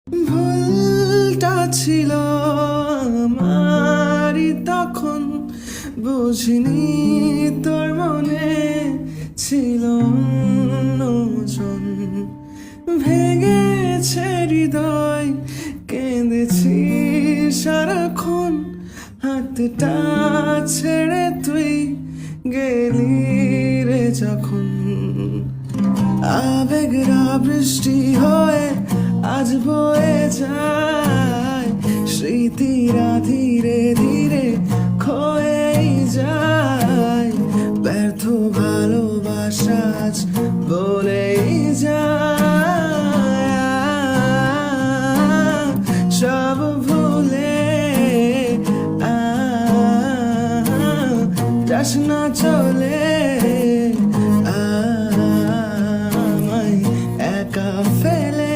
ভুলটা ছিল আমারই তখন, বুঝিনি তোর মনে ছিল অন্যজন। ভেঙেছে হৃদয়, কেঁদেছি সারাক্ষণ, হাতটা ছেড়ে তুই গেলি রে যখন। আবেগরা বৃষ্টি হয়ে আজ বয়ে যায়, স্মৃতিরা ধীরে ধীরে ক্ষয়েই যায়। ব্যর্থ ভালোবাসা আজ বলেই যায় সব ভুলে যাস না চলে, আমায় একা ফেলে।